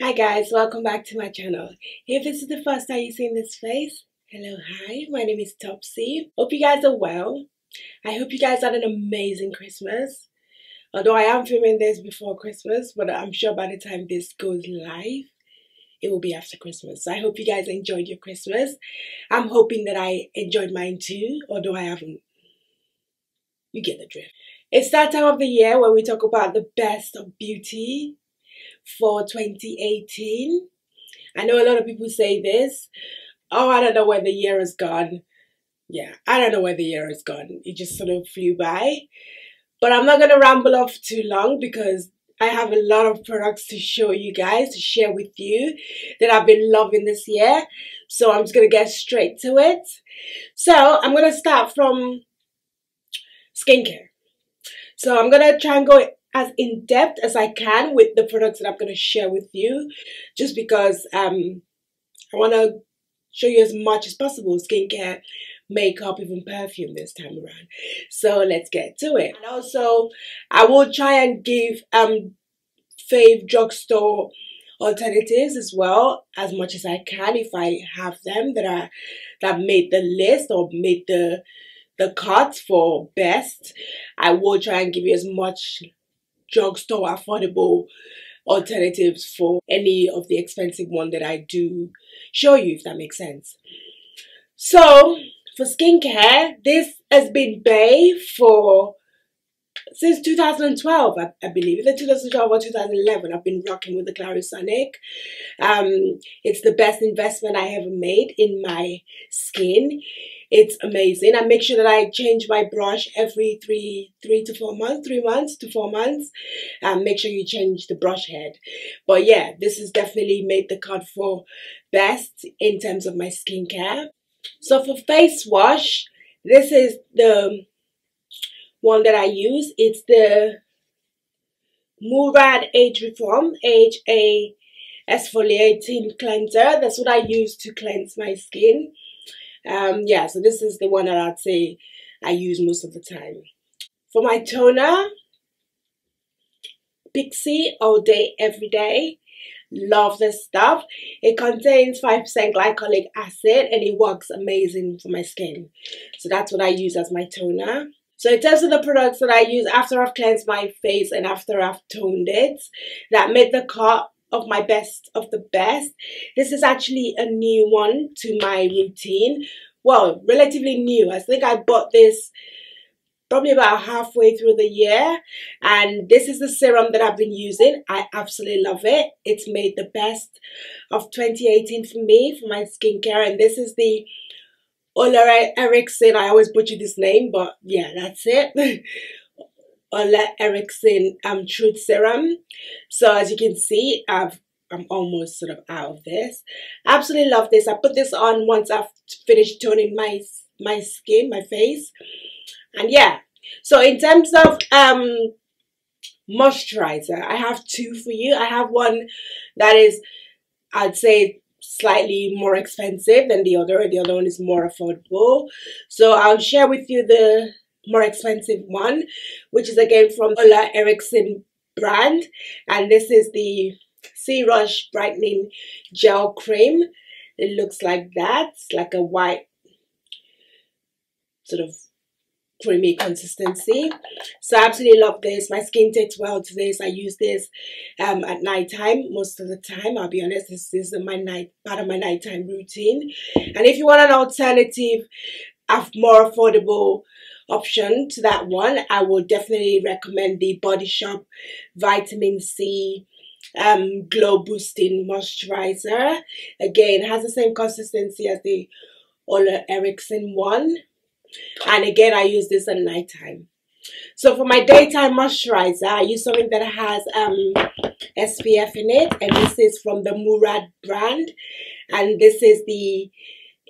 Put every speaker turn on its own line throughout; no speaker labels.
Hi guys, welcome back to my channel. If this is the first time you've seen this face, hello, hi, my name is Topsy. Hope you guys are well. I hope you guys had an amazing Christmas. Although I am filming this before Christmas, but I'm sure by the time this goes live, it will be after Christmas. So I hope you guys enjoyed your Christmas. I'm hoping that I enjoyed mine too, although I haven't. You get the drift. It's that time of the year where we talk about the best of beauty for 2018. I know a lot of people say this. Oh, I don't know where the year has gone. Yeah, I don't know where the year has gone. It just sort of flew by. But I'm not going to ramble off too long because I have a lot of products to show you guys, to share with you that I've been loving this year. So I'm just going to get straight to it. So I'm going to start from skincare. So I'm going to try and go as in depth as I can with the products that I'm going to share with you, just because I want to show you as much as possible skincare, makeup, even perfume this time around. So let's get to it. And also I will try and give fave drugstore alternatives as well, as much as I can if I have them that made the list or made the cut for best. I will try and give you as much drugstore affordable alternatives for any of the expensive one that I do show you, if that makes sense. So for skincare, this has been Bay for since 2012, I believe. Either 2012 or 2011, I've been rocking with the Clarisonic. It's the best investment I ever made in my skin. It's amazing. I make sure that I change my brush every 3 to 4 months, 3 months to 4 months. Make sure you change the brush head. But yeah, this has definitely made the cut for best in terms of my skincare. So for face wash, this is the one that I use. It's the Murad Age Reform AHA Exfoliating Cleanser. That's what I use to cleanse my skin. Yeah, so this is the one that I'd say I use most of the time. For my toner, Pixie All Day Every Day. Love this stuff. It contains 5% glycolic acid and it works amazing for my skin. So that's what I use as my toner. So in terms of the products that I use after I've cleansed my face and after I've toned it, that made the cut of my best of the best. This is actually a new one to my routine. Well, relatively new. I think I bought this probably about halfway through the year, and this is the serum that I've been using. I absolutely love it. It's made the best of 2018 for me, for my skincare, and this is the Ola Erickson. I always butcher this name, but yeah, that's it. Ola Erickson Truth Serum. So as you can see, I'm almost sort of out of this. Absolutely love this. I put this on once I've finished toning my skin, my face. And yeah, so in terms of moisturizer, I have two for you. I have one that is, I'd say, slightly more expensive than the other. The other one is more affordable. So I'll share with you the more expensive one, which is again from Ola Erickson brand. And this is the Sea Rush Brightening Gel Cream. It looks like that. It's like a white sort of creamy consistency. So I absolutely love this. My skin takes well to this. I use this at night time most of the time. I'll be honest, this is part of my nighttime routine. And if you want an alternative, a more affordable option to that one, I will definitely recommend the Body Shop Vitamin C Glow Boosting Moisturizer. Again, it has the same consistency as the Ola Erickson one. And again, I use this at nighttime. So for my daytime moisturizer, I use something that has SPF in it. And this is from the Murad brand. And this is the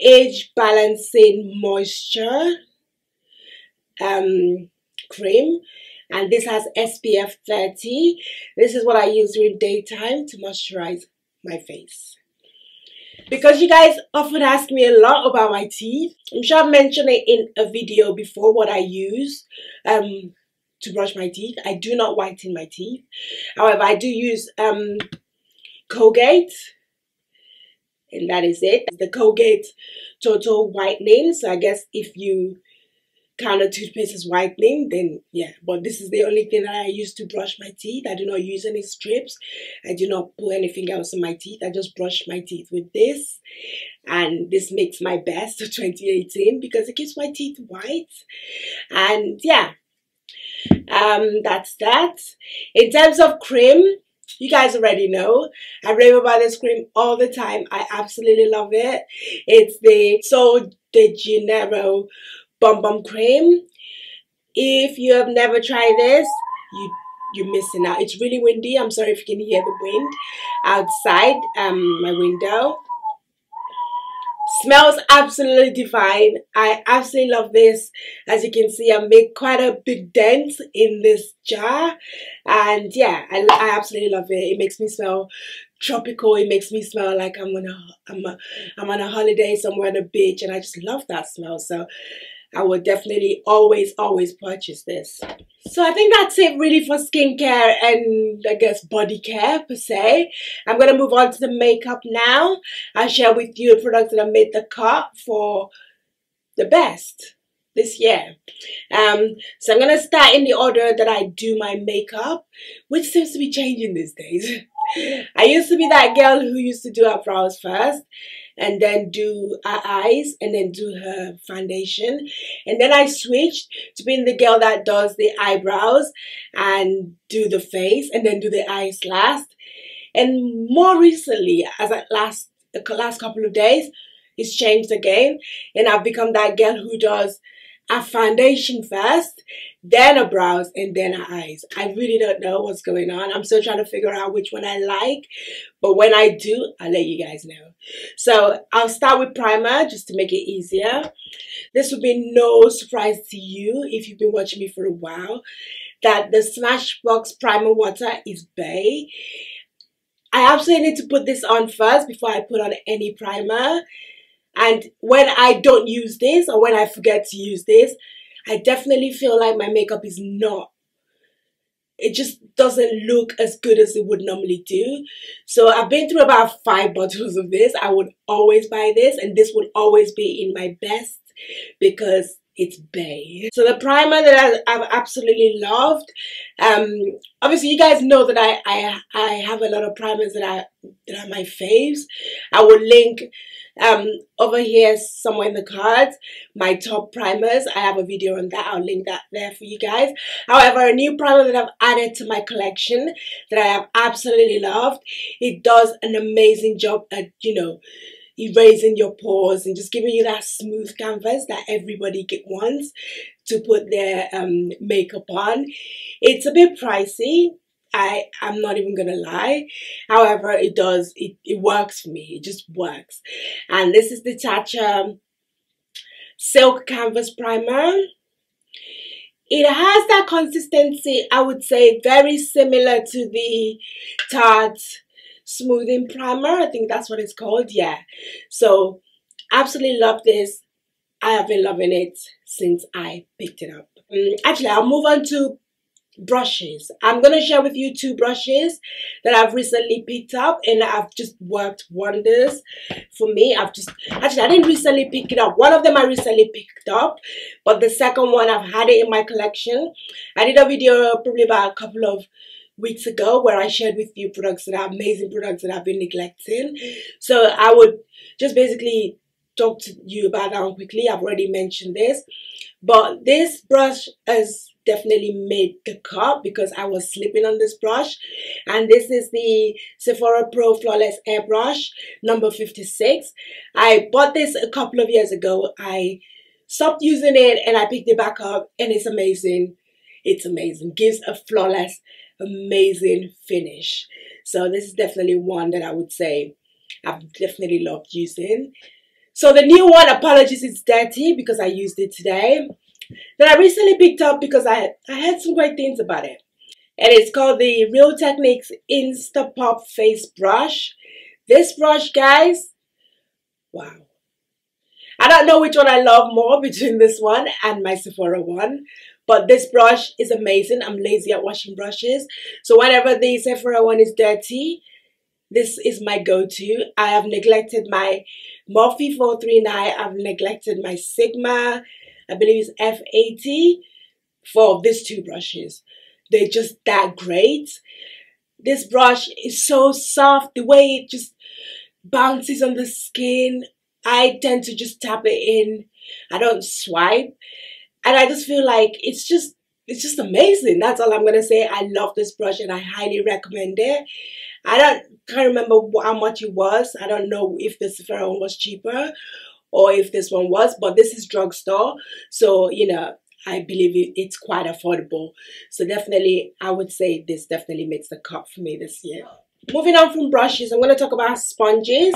Age Balancing Moisture cream. And this has SPF 30. This is what I use during daytime to moisturize my face. Because you guys often ask me a lot about my teeth. I'm sure I've mentioned it in a video before, what I use to brush my teeth. I do not whiten my teeth. However, I do use Colgate, and that is it. The Colgate Total Whitening. So I guess if you count a toothpaste as whitening, then yeah, but this is the only thing that I use to brush my teeth. I do not use any strips. I do not put anything else in my teeth. I just brush my teeth with this, and this makes my best of 2018 because it keeps my teeth white. And yeah, that's that. In terms of cream, you guys already know I rave about this cream all the time. I absolutely love it. It's the Sol de Janeiro Bum Bum Cream. If you have never tried this, you're missing out. It's really windy. I'm sorry if you can hear the wind outside my window. Smells absolutely divine. I absolutely love this. As you can see, I made quite a big dent in this jar, and yeah, I absolutely love it. It makes me smell tropical. It makes me smell like I'm on a holiday somewhere on a beach, and I just love that smell. So I will definitely always purchase this. So I think that's it really for skincare and I guess body care per se. I'm going to move on to the makeup now. I'll share with you a product that I made the cut for the best this year. So I'm going to start in the order that I do my makeup, which seems to be changing these days. I used to be that girl who used to do her brows first, and then do her eyes, and then do her foundation. And then I switched to being the girl that does the eyebrows and do the face, and then do the eyes last. And more recently, as the last couple of days, it's changed again, and I've become that girl who does a foundation first, then a brows, and then her eyes. I really don't know what's going on. I'm still trying to figure out which one I like, but when I do, I'll let you guys know. So I'll start with primer just to make it easier. This will be no surprise to you if you've been watching me for a while, that the Smashbox Primer Water is bae. I absolutely need to put this on first before I put on any primer. And when I don't use this, or when I forget to use this, I definitely feel like my makeup is not, it just doesn't look as good as it would normally do. So I've been through about 5 bottles of this. I would always buy this, and this would always be in my best because it's bae. So the primer that I've absolutely loved, obviously you guys know that I have a lot of primers that are my faves. I will link over here somewhere in the cards my top primers. I have a video on that. I'll link that there for you guys. However, a new primer that I've added to my collection that I have absolutely loved. It does an amazing job at, you know, erasing your pores and just giving you that smooth canvas that everybody wants to put their makeup on. It's a bit pricey, I'm not even gonna lie. However, it works for me. It just works. And this is the Tatcha Silk Canvas Primer. It has that consistency, I would say, very similar to the Tarte Smoothing Primer. I think that's what it's called. Yeah. So, absolutely love this. I have been loving it since I picked it up. Actually, I'll move on to brushes. I'm going to share with you 2 brushes that I've recently picked up and have just worked wonders for me. I didn't recently pick it up. One of them I recently picked up, but the second one I've had it in my collection. I did a video probably about a couple of weeks ago where I shared with you products that are amazing products that I've been neglecting. So I would just basically talk to you about that one quickly. I've already mentioned this, but this brush has definitely made the cut because I was sleeping on this brush, and this is the Sephora Pro Flawless Airbrush number 56. I bought this a couple of years ago. I stopped using it and I picked it back up, and it's amazing. It's amazing. Gives a flawless, amazing finish. So this is definitely one that I would say I've definitely loved using. So the new one, apologies, it's dirty because I used it today, that I recently picked up because I heard some great things about it. And it's called the Real Techniques Insta Pop Face Brush. This brush, guys, wow. I don't know which one I love more between this one and my Sephora one, but this brush is amazing. I'm lazy at washing brushes, so whenever the Sephora one is dirty, This is my go-to. I have neglected my Morphe 439. I've neglected my Sigma, I believe it's F80, for these two brushes. They're just that great. This brush is so soft. The way it just bounces on the skin, I tend to just tap it in. I don't swipe. And I just feel like it's just amazing. That's all I'm going to say. I love this brush and I highly recommend it. Can't remember how much it was. I don't know if the Sephora one was cheaper or if this one was, but this is drugstore. So, you know, I believe it's quite affordable. So definitely, I would say this definitely makes the cut for me this year. Moving on from brushes, I'm going to talk about sponges.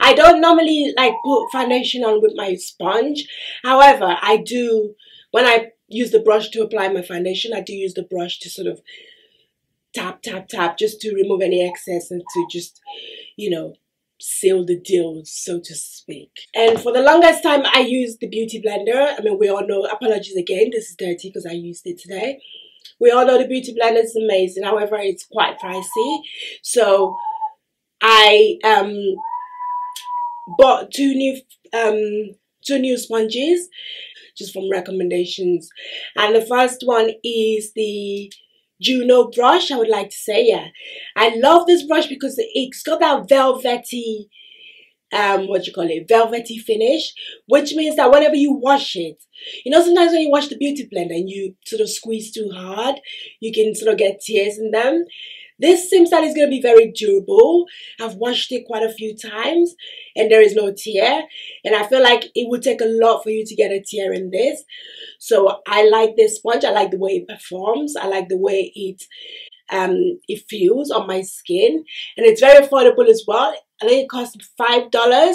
I don't normally like put foundation on with my sponge. However, I do, when I use the brush to apply my foundation, I do use the brush to sort of tap, tap, tap, just to remove any excess and to just, you know, seal the deal, so to speak. And for the longest time, I used the Beauty Blender. I mean, we all know, apologies again, this is dirty because I used it today. We all know the Beauty Blender is amazing. However, it's quite pricey. So I bought two new sponges just from recommendations. And the first one is the Juno brush, I would like to say. Yeah, I love this brush because it's got that velvety velvety finish, which means that whenever you wash it, you know, sometimes when you wash the Beauty Blender and you sort of squeeze too hard, you can sort of get tears in them. This seems that it's going to be very durable. I've washed it quite a few times and there is no tear, and I feel like it would take a lot for you to get a tear in this. So I like this sponge. I like the way it performs. I like the way it feels on my skin, and it's very affordable as well. I think it cost $5,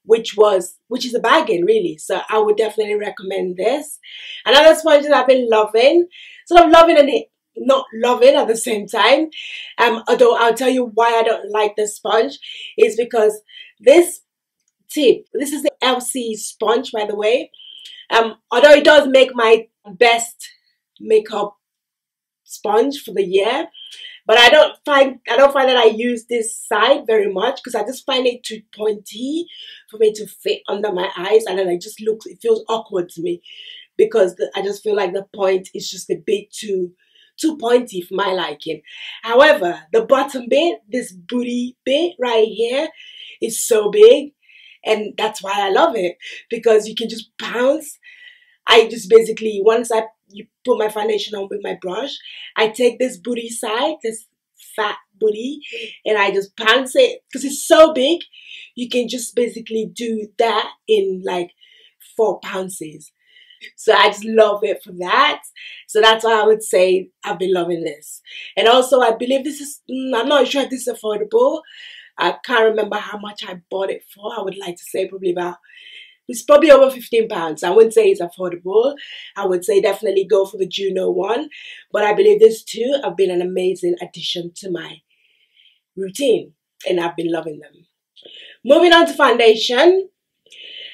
which is a bargain really. So I would definitely recommend this. Another sponge that I've been loving, sort of loving and not loving at the same time, although I'll tell you why I don't like this sponge, is because this is the LC sponge, by the way. Although it does make my best makeup sponge for the year, but I don't find that I use this side very much because I just find it too pointy for me to fit under my eyes, and then it feels awkward to me because I just feel like the point is just a bit too pointy for my liking. However, the bottom bit, this booty bit right here, is so big, and that's why I love it, because you can just bounce. I just basically, once you put my foundation on with my brush, I take this booty side, this fat booty, and I just bounce it because it's so big. You can just basically do that in like 4 bounces. So I just love it for that. So that's why I would say I've been loving this. And also I believe this is, I'm not sure if this is affordable. I can't remember how much I bought it for. I would like to say it's probably over £15. I wouldn't say it's affordable. I would say definitely go for the Juno one. But I believe these two have been an amazing addition to my routine, and I've been loving them. Moving on to foundation.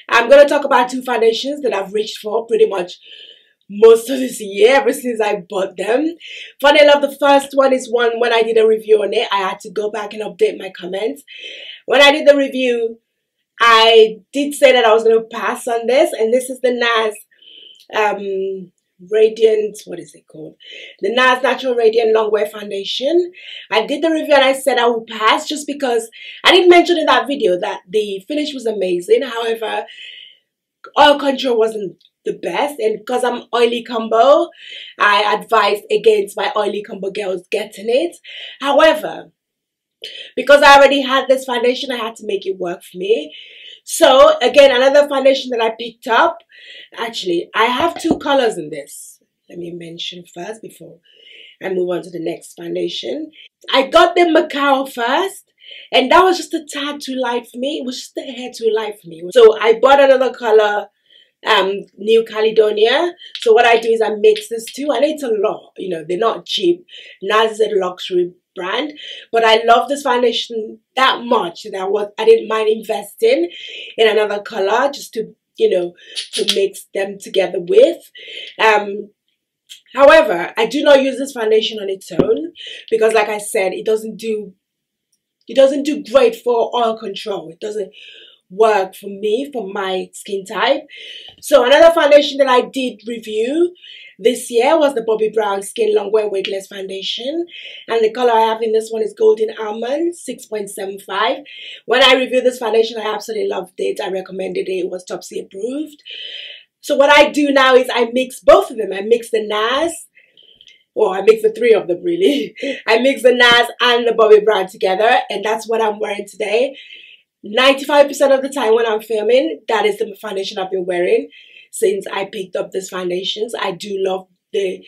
I'm going to talk about 2 foundations that I've reached for pretty much most of this year, ever since I bought them. Funny enough, the first one is one when I did a review on it. I had to go back and update my comments. When I did the review, I did say that I was going to pass on this, and this is the NARS Radiant, what is it called? The NARS Natural Radiant Longwear Foundation. I did the review and I said I would pass just because I did mention in that video that the finish was amazing. However, oil control wasn't the best, and because I'm oily combo, I advised against my oily combo girls getting it. However, because I already had this foundation, I had to make it work for me. So again, another foundation that I picked up. Actually, I have 2 colors in this. Let me mention first before I move on to the next foundation. I got the Macao first, and that was just a tad too light for me. It was just a hair too light for me. So I bought another color, New Caledonia. So what I do is I mix this 2, and it's a lot. You know, they're not cheap. NARS is a luxury brand, but I love this foundation that much that I didn't mind investing in another color just to, you know, to mix them together with. However, I do not use this foundation on its own because, like I said, it doesn't do It doesn't do great for oil control. It doesn't work for me, for my skin type. So another foundation that I did review this year was the Bobbi Brown Skin Longwear Weightless Foundation, and the color I have in this one is Golden Almond 6.75. When I reviewed this foundation, I absolutely loved it. I recommended it. It was Topsy approved. So what I do now is I mix both of them. I mix the NARS, well, I mix the three of them really. I mix the NARS and the Bobbi Brown together, and that's what I'm wearing today. 95% of the time when I'm filming, that is the foundation I've been wearing since I picked up these foundations. I do love the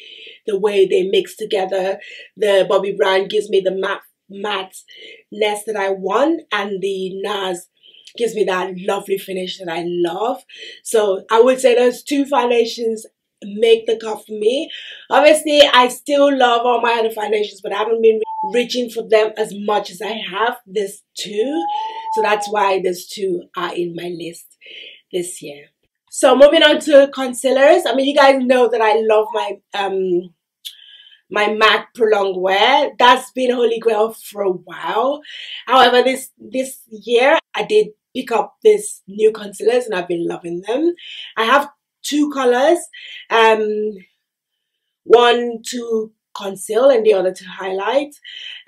way they mix together. The Bobbi Brown gives me the matteness that I want, and the NARS gives me that lovely finish that I love. So I would say those two foundations make the cut for me. Obviously, I still love all my other foundations, but I haven't been reaching for them as much as I have this two. So that's why these two are in my list this year. So moving on to concealers. I mean, you guys know that I love my MAC Prolonged Wear. That's been Holy Grail for a while. However, this year I did pick up this new concealers and I've been loving them. I have two colors, one to conceal and the other to highlight.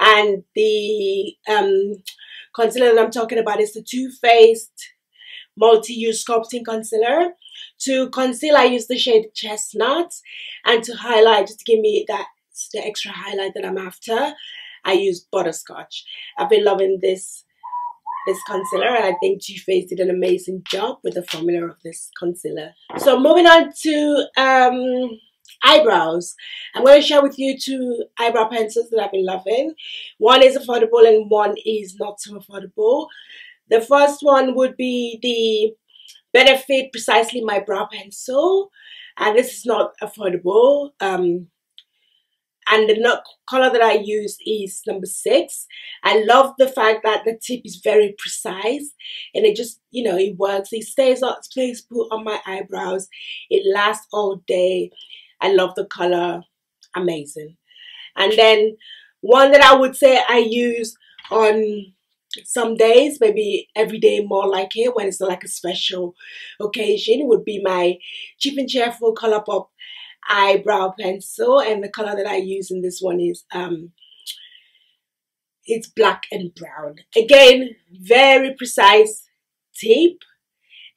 And the concealer that I'm talking about is the Too Faced Multi-Use Sculpting Concealer. To conceal, I use the shade Chestnut, and to highlight, just to give me the extra highlight that I'm after, I use Butterscotch. I've been loving this concealer, and I think Too Faced did an amazing job with the formula of this concealer. So moving on to eyebrows. I'm going to share with you two eyebrow pencils that I've been loving. One is affordable and one is not so affordable. The first one would be the Benefit Precisely My Brow Pencil, and this is not affordable. And the color that I use is number 6. I love the fact that the tip is very precise, and it just, you know, it works. It stays put on my eyebrows. It lasts all day. I love the color. Amazing. And then one that I would say I use on some days, maybe every day more like it, when it's like a special occasion, would be my Cheap and Cheerful Colourpop eyebrow pencil, and the color that I use in this one is it's black and brown. Again, very precise tip,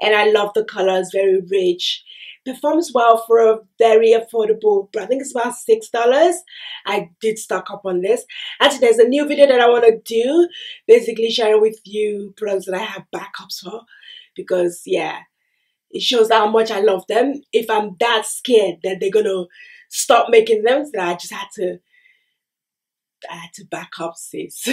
and I love the colors, very rich. Performs well for a very affordable, I think it's about $6. I did stock up on this. Actually, there's a new video that I want to do, basically sharing with you products that I have backups for, because yeah, it shows how much I love them. If I'm that scared that they're gonna stop making them, then I just had to back up, sis.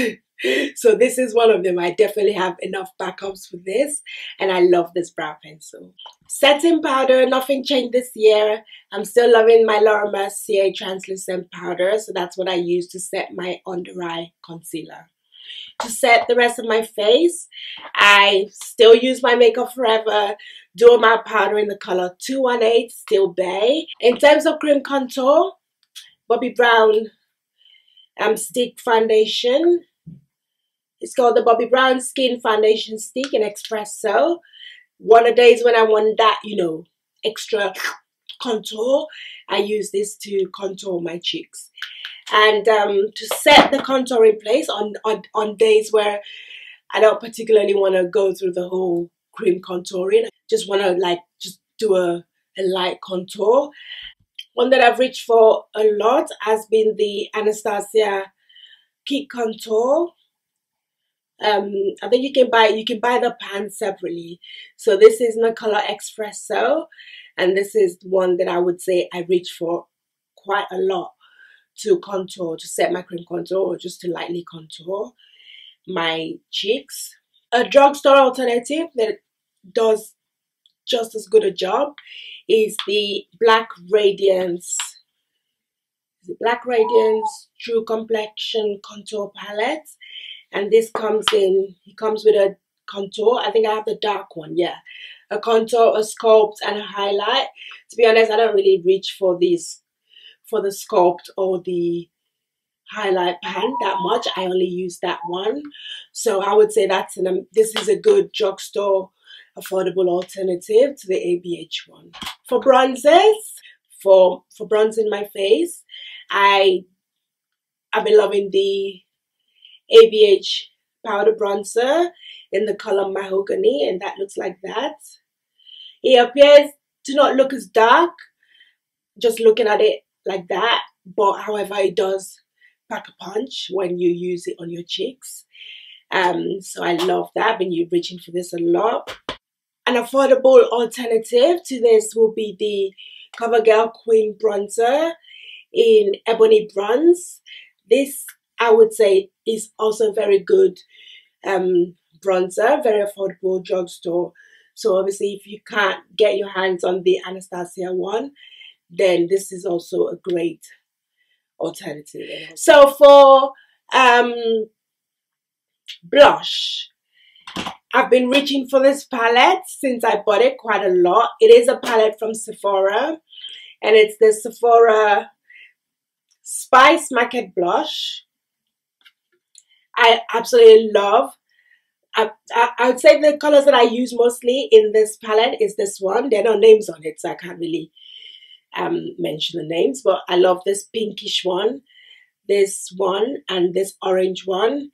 So this is one of them. I definitely have enough backups for this, and I love this brow pencil. Setting powder, nothing changed this year. I'm still loving my Laura Mercier translucent powder, so that's what I use to set my under eye concealer. To set the rest of my face, I still use my Makeup Forever Dual Matte Powder in the color 218 Still Bay. In terms of cream contour, Bobbi Brown stick foundation. It's called the Bobbi Brown Skin Foundation Stick in Espresso. One of the days when I want that, you know, extra contour, I use this to contour my cheeks. And to set the contour in place on days where I don't particularly want to go through the whole cream contouring, just want to like just do a light contour. One that I've reached for a lot has been the Anastasia Key Contour. I think you can buy the pan separately. So this is in the color Espresso, and this is one that I would say I reach for quite a lot to contour, to set my cream contour, or just to lightly contour my cheeks. A drugstore alternative that does just as good a job is the Black Radiance True Complexion Contour Palette. And this comes with a contour. I think I have the dark one, yeah. A contour, a sculpt, and a highlight. To be honest, I don't really reach for these, for the sculpt or the highlight pan that much. I only use that one. So I would say that's this is a good drugstore affordable alternative to the ABH one. For bronzers, for bronzing my face, I've been loving the ABH powder bronzer in the color mahogany, and that looks like that. It appears to not look as dark just looking at it like that, but however it does pack a punch when you use it on your cheeks. So I love that. I've been reaching for this a lot. An affordable alternative to this will be the CoverGirl Queen bronzer in Ebony Bronze. This, I would say, is also very good bronzer, very affordable drugstore. So obviously if you can't get your hands on the Anastasia one, then this is also a great alternative. So for blush, I've been reaching for this palette since I bought it quite a lot. It is a palette from Sephora, and it's the Sephora Spice Market Blush. I absolutely love. I would say the colors that I use mostly in this palette is this one. There are no names on it, so I can't really mention the names, but I love this pinkish one, this one, and this orange one.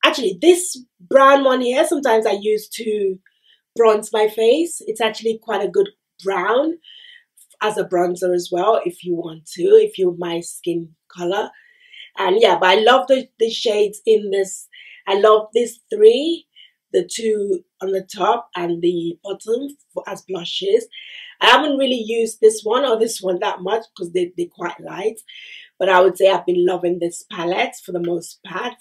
Actually, this brown one here, sometimes I use to bronze my face. It's actually quite a good brown as a bronzer as well, if you want to, if you're my skin color. And yeah, but I love the shades in this. I love these three, the two on the top and the bottom as blushes. I haven't really used this one or this one that much because they're quite light. But I would say I've been loving this palette for the most part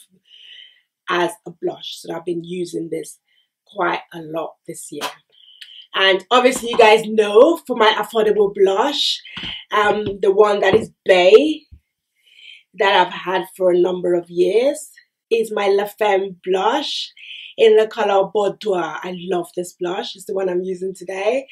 as a blush. So I've been using this quite a lot this year. And obviously you guys know for my affordable blush, the one that is Bay that I've had for a number of years is my La Femme blush in the color Boudoir. I love this blush. It's the one I'm using today.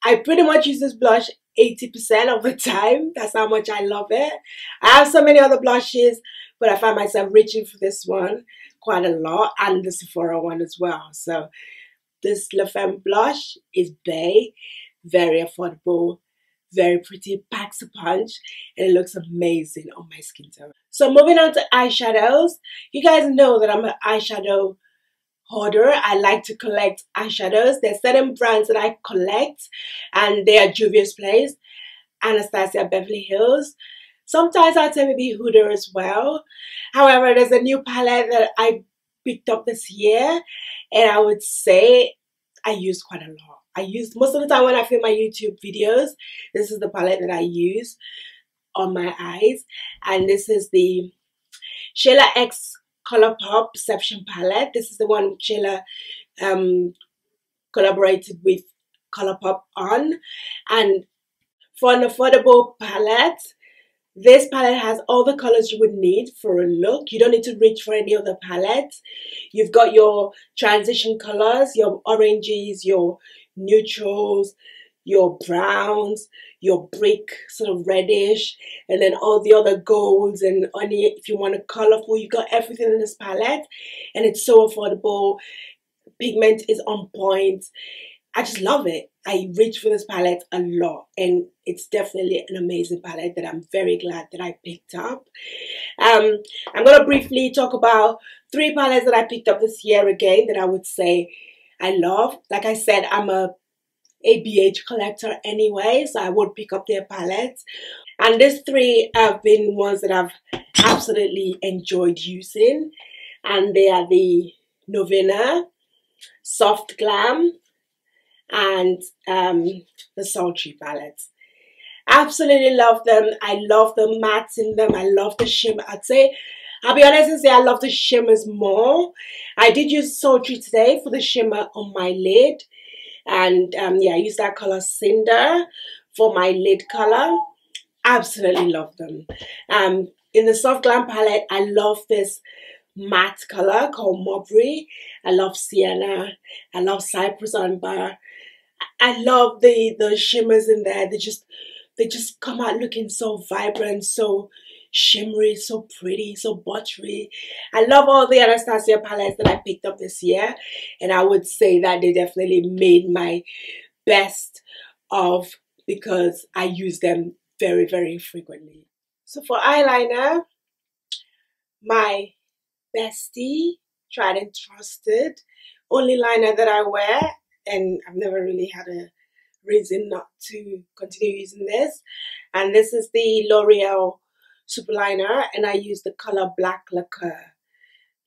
I pretty much use this blush 80% of the time. That's how much I love it. I have so many other blushes, but I find myself reaching for this one quite a lot, and the Sephora one as well. So this La Femme blush is Bay, very affordable, very pretty, packs a punch, and it looks amazing on my skin tone. So moving on to eyeshadows. You guys know that I'm an eyeshadow hoarder. I like to collect eyeshadows. There's certain brands that I collect, and they are Juvia's Place, Anastasia Beverly Hills. Sometimes I'll say maybe Huda as well. However, there's a new palette that I picked up this year, and I would say I use quite a lot. I use most of the time when I film my YouTube videos, this is the palette that I use on my eyes, and this is the Shayla X Colourpop Perception palette. This is the one Shayla collaborated with Colourpop on, and for an affordable palette, this palette has all the colors you would need for a look. You don't need to reach for any other palette. You've got your transition colors, your oranges, your neutrals, your browns, your brick sort of reddish, and then all the other golds, and only if you want a colorful, you got everything in this palette, and it's so affordable. Pigment is on point. I just love it. I reach for this palette a lot, and it's definitely an amazing palette that I'm very glad that I picked up. I'm going to briefly talk about 3 palettes that I picked up this year again that I would say I love. Like I said, I'm a ABH collector anyway, so I would pick up their palettes. And these 3 have been ones that I've absolutely enjoyed using, and they are the Novena Soft Glam and the Sultry palettes. Absolutely love them. I love the mattes in them. I love the shimmer. I'll be honest and say I love the shimmers more. I did use Sultry today for the shimmer on my lid, and yeah, I used that color Cinder for my lid color. Absolutely love them. In the Soft Glam palette, I love this matte color called Maubrey. I love Sienna. I love Cypress Amber. I love the shimmers in there. They just come out looking so vibrant, so shimmery, so pretty, so buttery. I love all the Anastasia palettes that I picked up this year, and I would say that they definitely made my best of, because I use them very, very frequently. So for eyeliner, my bestie, tried and trusted, only liner that I wear, and I've never really had a reason not to continue using this. And this is the L'Oreal Super Liner, and I use the color Black Lacquer.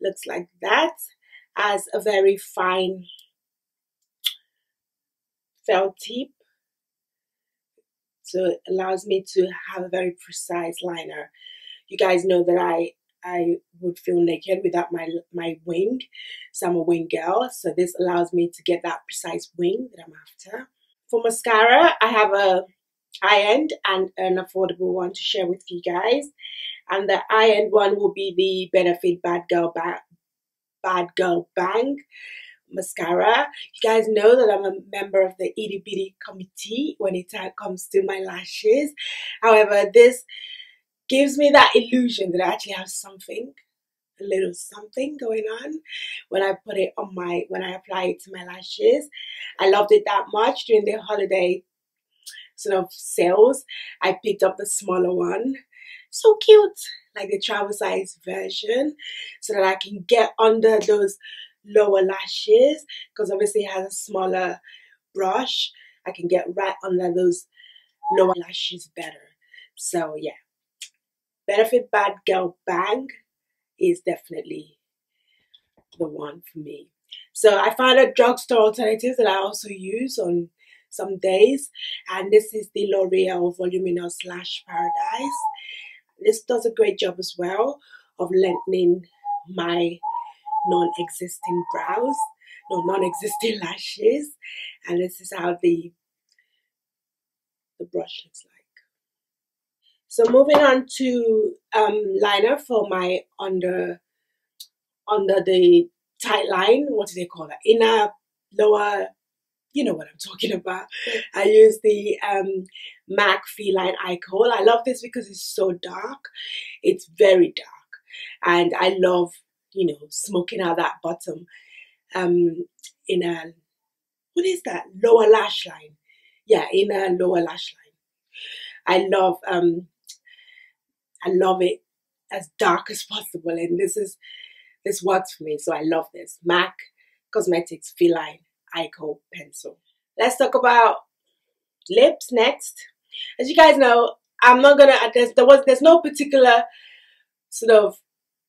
Looks like that, as a very fine felt tip, so it allows me to have a very precise liner. You guys know that I would feel naked without my wing, so I'm a wing girl, so this allows me to get that precise wing that I'm after. For mascara, I have a high-end and an affordable one to share with you guys, and the high-end one will be the Benefit Bad Girl Bang mascara. You guys know that I'm a member of the itty bitty committee when it comes to my lashes. However, this gives me that illusion that I actually have something, a little something going on when I put it on when I apply it to my lashes. I loved it that much during the holiday sort of sales. I picked up the smaller one. So cute, like the travel size version, so that I can get under those lower lashes, because obviously it has a smaller brush. I can get right under those lower lashes better. So yeah, Benefit Bad Girl Bang is definitely the one for me. So I found a drugstore alternative that I also use on some days, and this is the L'Oreal Voluminous Lash Paradise. This does a great job as well of lengthening my non-existing brows, no, non-existing lashes, and this is how the brush looks like. So moving on to liner for my under the tight line. What do they call that? Inner, lower. You know what I'm talking about. I use the MAC Feline Eye Kohl. I love this because it's so dark. It's very dark, and I love, you know, smoking out that bottom in a, what is that, lower lash line. Yeah, in a lower lash line. I love it as dark as possible, and this works for me, so I love this MAC Cosmetics Feline Eye Kohl pencil. Let's talk about lips next. As you guys know, I'm not gonna, there's no particular sort of,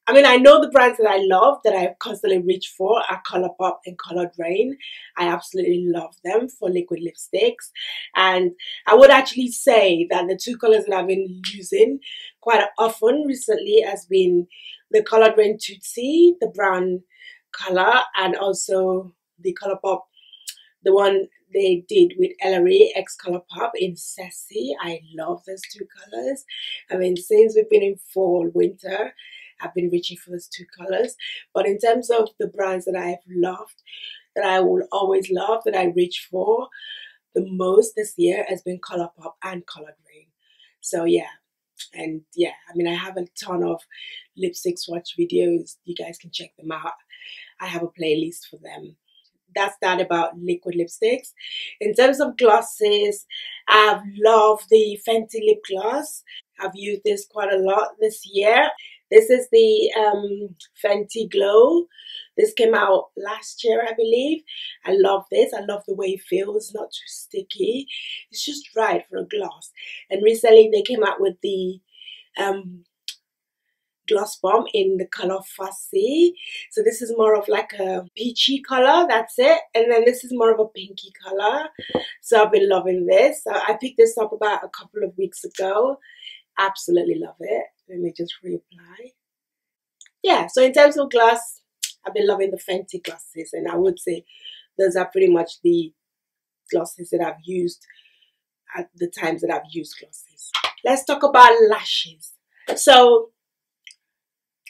I mean, I know the brands that I love, that I constantly reach for, are Colourpop and Coloured Rain. I absolutely love them for liquid lipsticks. And I would actually say that the two colours that I've been using quite often recently has been the Coloured Rain Tootsie, the brown colour, and also the Colourpop, the one they did with Ellery X Colourpop in Sassy. I love those two colours. I mean, since we've been in fall, winter, I've been reaching for those two colors. But in terms of the brands that I've loved, that I will always love, that I reach for the most this year, has been Colourpop and Coloured Rain. So yeah, and yeah, I mean, I have a ton of lipstick swatch videos. You guys can check them out. I have a playlist for them. That's that about liquid lipsticks. In terms of glosses, I've loved the Fenty lip gloss. I've used this quite a lot this year. This is the Fenty Glow. This came out last year, I believe. I love this. I love the way it feels. Not too sticky. It's just right for a gloss. And recently they came out with the gloss bomb in the color Fussy. So this is more of like a peachy color, that's it. And then this is more of a pinky color. So I've been loving this. So I picked this up about a couple of weeks ago. Absolutely love it. Let me just reapply. Yeah, so in terms of gloss, I've been loving the Fenty glosses, and I would say those are pretty much the glosses that I've used at the times that I've used glosses. Let's talk about lashes. So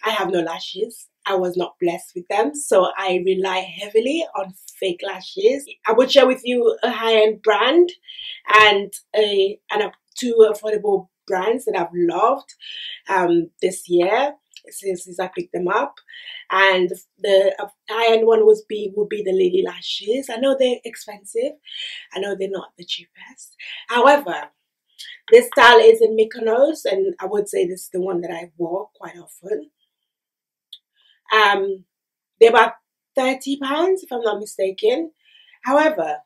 I have no lashes. I was not blessed with them, so I rely heavily on fake lashes. I would share with you a high-end brand and two affordable brands that I've loved this year since I picked them up. And the high-end one would be the Lily lashes. I know they're expensive. I know they're not the cheapest. However, this style is in Mykonos, and I would say this is the one that I wore quite often. They're about £30 if I'm not mistaken. However,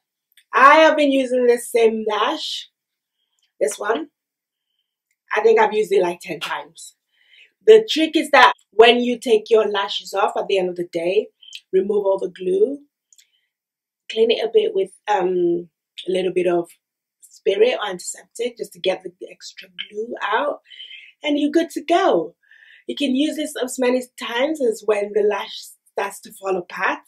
I have been using this same lash, this one. I think I've used it like 10 times. The trick is that when you take your lashes off at the end of the day, remove all the glue, clean it a bit with a little bit of spirit or antiseptic just to get the extra glue out, and you're good to go. You can use this as many times as when the lash starts to fall apart,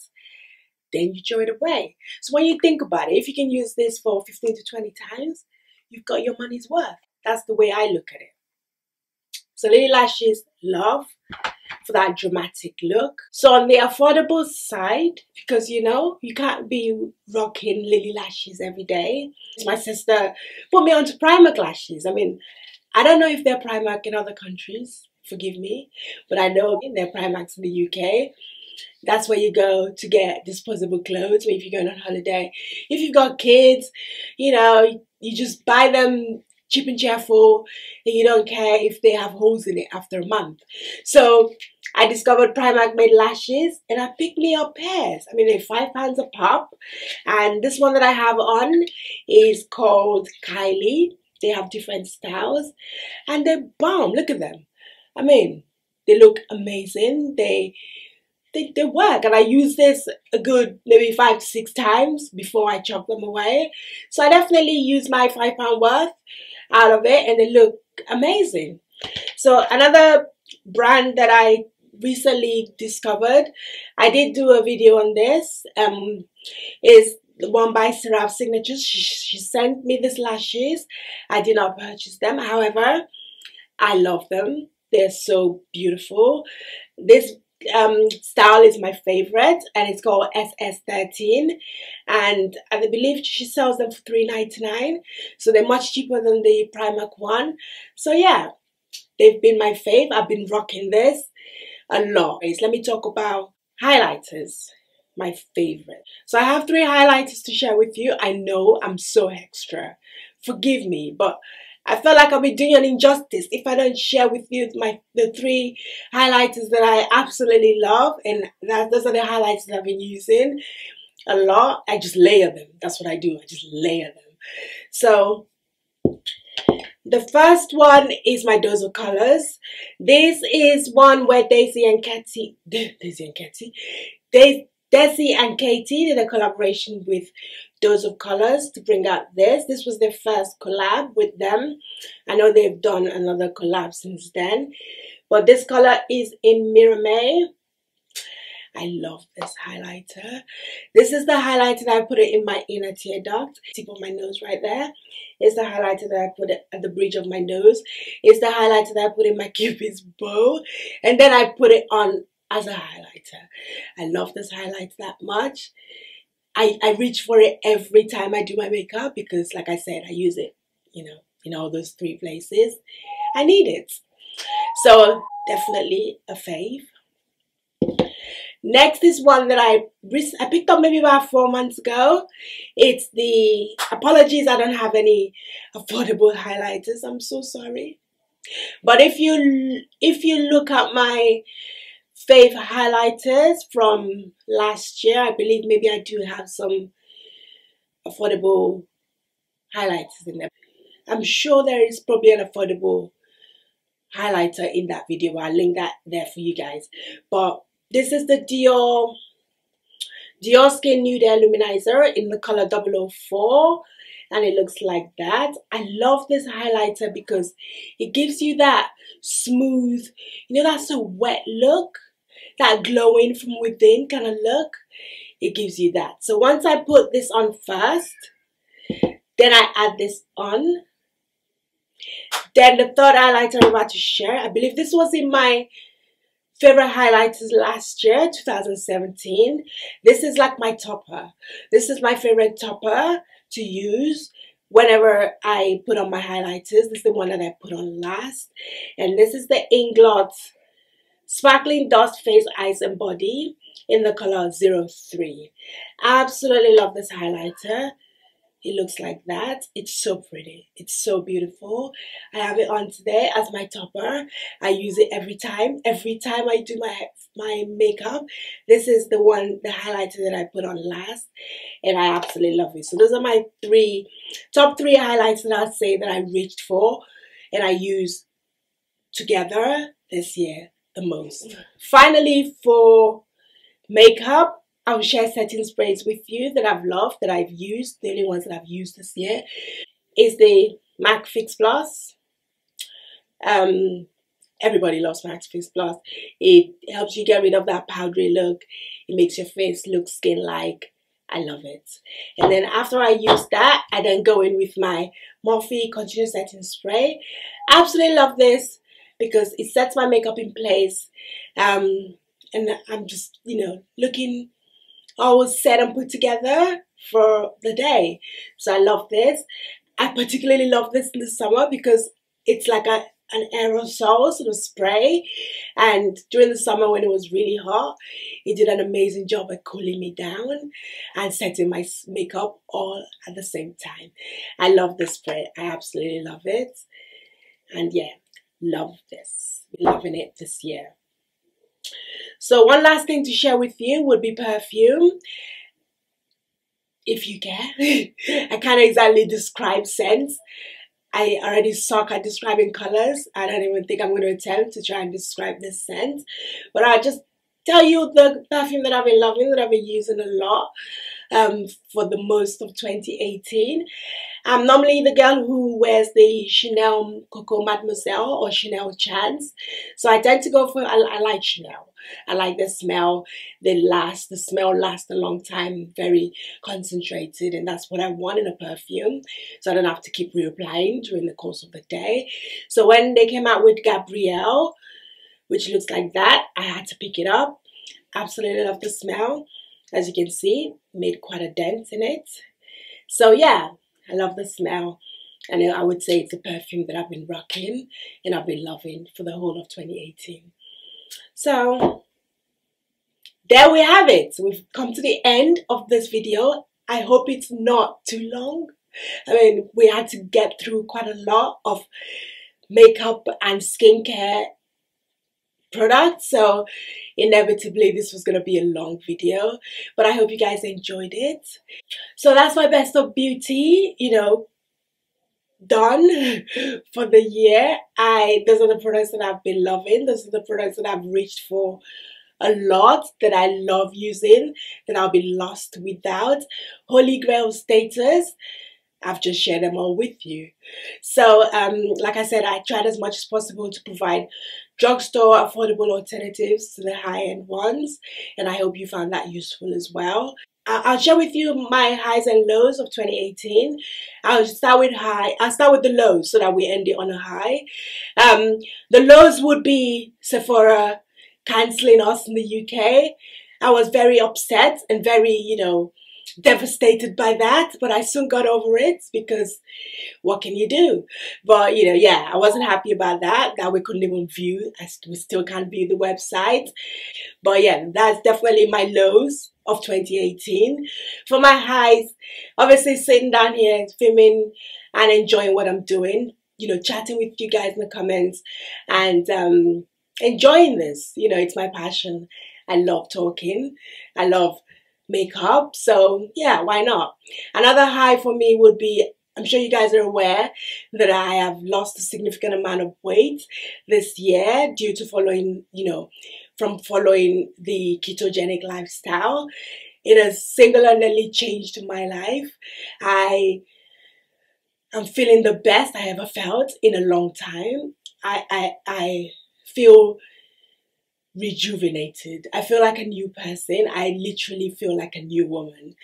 then you throw it away. So when you think about it, if you can use this for 15 to 20 times, you've got your money's worth. That's the way I look at it. So Lily Lashes, love for that dramatic look. So on the affordable side, because you know, you can't be rocking Lily Lashes every day. My sister put me onto Primark lashes. I mean, I don't know if they're Primark in other countries, forgive me, but I know they're Primarks in the UK. That's where you go to get disposable clothes, or if you're going on holiday. If you've got kids, you know, you just buy them cheap and cheerful, and you don't care if they have holes in it after a month. So I discovered Primark made lashes, and I picked me up pairs. I mean, they're £5 a pop, and this one that I have on is called Kylie. They have different styles, and they're bomb. Look at them. I mean, they look amazing. They work, and I use this a good maybe 5 to 6 times before I chuck them away. So I definitely use my £5 worth out of it, and they look amazing. So another brand that I recently discovered, I did do a video on this, is the one by Seraph Signatures. She sent me these lashes. I did not purchase them, however, I love them. They're so beautiful. This style is my favorite, and it's called SS13, and I believe she sells them for £3.99, so they're much cheaper than the Primark one. So yeah, they've been my fave. I've been rocking this a lot. Let me talk about highlighters, my favorite. So I have 3 highlighters to share with you. I know I'm so extra, forgive me, but I feel like I'll be doing an injustice if I don't share with you the 3 highlighters that I absolutely love, and those are the highlighters that I've been using a lot. I just layer them. That's what I do. I just layer them. So the first one is my Dose of Colors. This is one where Desi and Katie did a collaboration with Dose of Colors to bring out this. This was their first collab with them. I know they've done another collab since then, but this color is in Mirror May. I love this highlighter. This is the highlighter that I put it in my inner tear duct, tip of my nose right there. It's the highlighter that I put it at the bridge of my nose. It's the highlighter that I put in my Cupid's bow, and then I put it on as a highlighter. I love this highlighter that much. I reach for it every time I do my makeup because, like I said, I use it, you know, in all those 3 places. I need it. So definitely a fave. Next is one that I picked up maybe about 4 months ago. It's the, apologies, I don't have any affordable highlighters. I'm so sorry. But if you look at my fave highlighters from last year, I believe maybe I do have some affordable highlighters in there. I'm sure there is probably an affordable highlighter in that video. I'll link that there for you guys. But this is the Dior Skin Nude Air Luminizer in the color 004, and it looks like that. I love this highlighter because it gives you that smooth, you know, that's a wet look, that glowing from within kind of look. It gives you that. So once I put this on first, then I add this on. Then the third highlighter I'm about to share, I believe this was in my favorite highlighters last year, 2017. This is like my topper. This is my favorite topper to use whenever I put on my highlighters. This is the one that I put on last. And this is the Inglot Sparkling Dust Face, Eyes and Body in the color 03. Absolutely love this highlighter. It looks like that. It's so pretty. It's so beautiful. I have it on today as my topper. I use it every time. Every time I do my makeup, this is the highlighter that I put on last, and I absolutely love it. So those are my top three highlights that I'd say that I reached for and I use together this year the most. Finally, for makeup, I'll share setting sprays with you that I've loved, that I've used. The only ones that I've used this year is the MAC Fix Plus. Everybody loves MAC Fix Plus. It helps you get rid of that powdery look. It makes your face look skin-like. I love it. And then after I use that, I then go in with my Morphe Contour Setting Spray. Absolutely love this because it sets my makeup in place. And I'm just, looking all set and put together for the day. So I love this. I particularly love this in the summer because it's like an aerosol sort of spray, and during the summer when it was really hot, it did an amazing job at cooling me down and setting my makeup all at the same time. I love this spray. I absolutely love it. And yeah, love this. Loving it this year. So one last thing to share with you would be perfume. If you care. I can't exactly describe scents. I already suck at describing colors. I don't even think I'm going to attempt to try and describe this scent. But I'll just tell you the perfume that I've been loving, that I've been using a lot for the most of 2018. I'm normally the girl who wears the Chanel Coco Mademoiselle or Chanel Chance. So I tend to go for, I like Chanel. I like the smell. The smell lasts a long time, very concentrated, and that's what I want in a perfume. So I don't have to keep reapplying during the course of the day. So when they came out with Gabrielle, which looks like that, I had to pick it up. Absolutely love the smell. As you can see, made quite a dent in it. So yeah, I love the smell, and I would say it's a perfume that I've been rocking and I've been loving for the whole of 2018. So there we have it. We've come to the end of this video. I hope it's not too long. I mean, we had to get through quite a lot of makeup and skincare products, so inevitably this was going to be a long video, but I hope you guys enjoyed it. So that's my best of beauty, done for the year. Those are the products that I've been loving. Those are the products that I've reached for a lot, that I love using, that I'll be lost without. Holy Grail status, I've just shared them all with you. So like I said, I tried as much as possible to provide drugstore affordable alternatives to the high-end ones, and I hope you found that useful as well. I'll share with you my highs and lows of 2018. I'll start with the lows so that we end it on a high. The lows would be Sephora cancelling us in the UK. I was very upset and very, devastated by that, but I soon got over it because what can you do? But yeah, I wasn't happy about that we couldn't even view. We still can't view the website. But yeah, that's definitely my lows of 2018. For my highs, obviously sitting down here filming and enjoying what I'm doing, chatting with you guys in the comments and enjoying this. It's my passion. I love talking. I love makeup. So yeah, why not? Another high for me would be, I'm sure you guys are aware that I have lost a significant amount of weight this year due to following the ketogenic lifestyle. It has singularly changed my life. I'm feeling the best I ever felt in a long time. I feel rejuvenated. I feel like a new person. I literally feel like a new woman.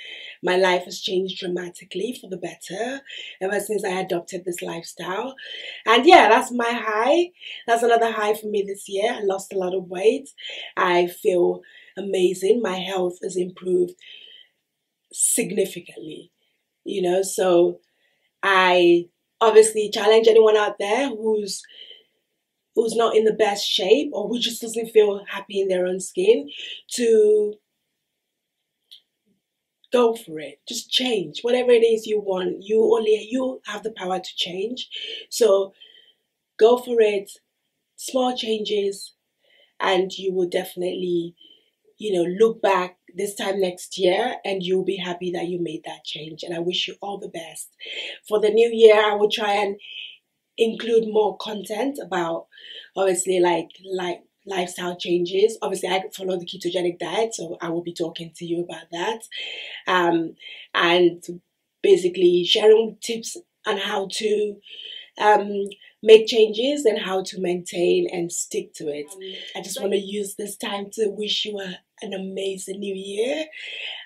My life has changed dramatically for the better ever since I adopted this lifestyle. And yeah, that's my high. That's another high for me this year. I lost a lot of weight. I feel amazing. My health has improved significantly, so I obviously challenge anyone out there who's not in the best shape or who just doesn't feel happy in their own skin to go for it. Just change whatever it is you want. You have the power to change, so go for it. Small changes, and you will definitely, look back this time next year and you'll be happy that you made that change. And I wish you all the best for the new year. I will try and include more content about, obviously, like lifestyle changes. Obviously, I follow the ketogenic diet, so I will be talking to you about that, and basically sharing tips on how to make changes and how to maintain and stick to it. I just want to use this time to wish you an amazing new year.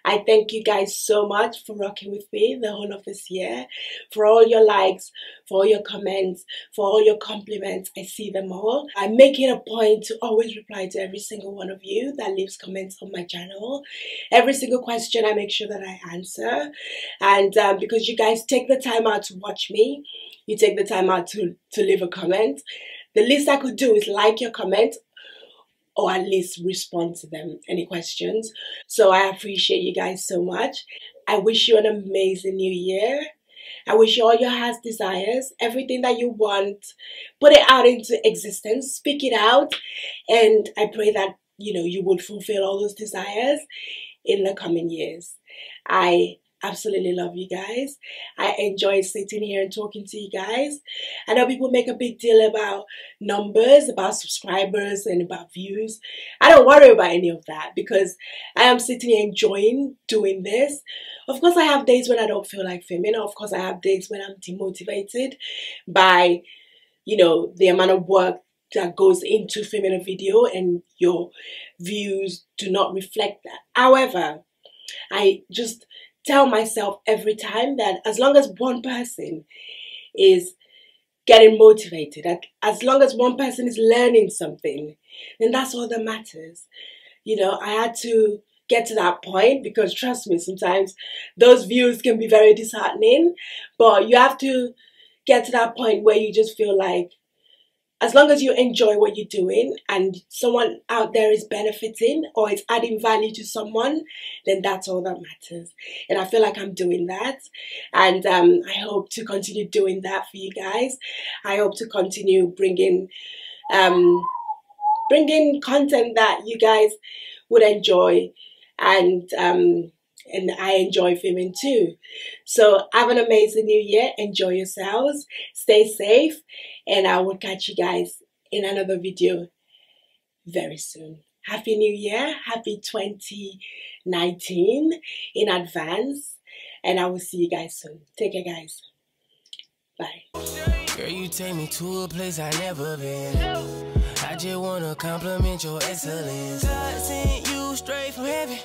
I thank you guys so much for rocking with me the whole of this year, for all your likes, for all your comments, for all your compliments. I see them all. I make it a point to always reply to every single one of you that leaves comments on my channel. Every single question I make sure that I answer. And because you guys take the time out to watch me, you take the time out to leave a comment, the least I could do is like your comment or at least respond to them, any questions. So I appreciate you guys so much. I wish you an amazing new year. I wish you all your heart's desires, everything that you want, put it out into existence, speak it out, and I pray that you would fulfill all those desires in the coming years. I absolutely love you guys. I enjoy sitting here and talking to you guys. I know people make a big deal about numbers, about subscribers, and about views. I don't worry about any of that because I am sitting here enjoying doing this. Of course, I have days when I don't feel like filming. Of course, I have days when I'm demotivated by, the amount of work that goes into filming a video and your views do not reflect that. However, I just tell myself every time that as long as one person is getting motivated, as long as one person is learning something, then that's all that matters. I had to get to that point because trust me, sometimes those views can be very disheartening, but you have to get to that point where you just feel like as long as you enjoy what you're doing and someone out there is benefiting or it's adding value to someone, then that's all that matters. And I feel like I'm doing that. And I hope to continue doing that for you guys. I hope to continue bringing content that you guys would enjoy. And I enjoy filming too. So have an amazing new year. Enjoy yourselves. Stay safe. And I will catch you guys in another video very soon. Happy New Year. Happy 2019 in advance. And I will see you guys soon. Take care, guys. Bye.
Girl, you take me to a place I never been. I just wanna compliment your excellence. God sent you straight from heaven.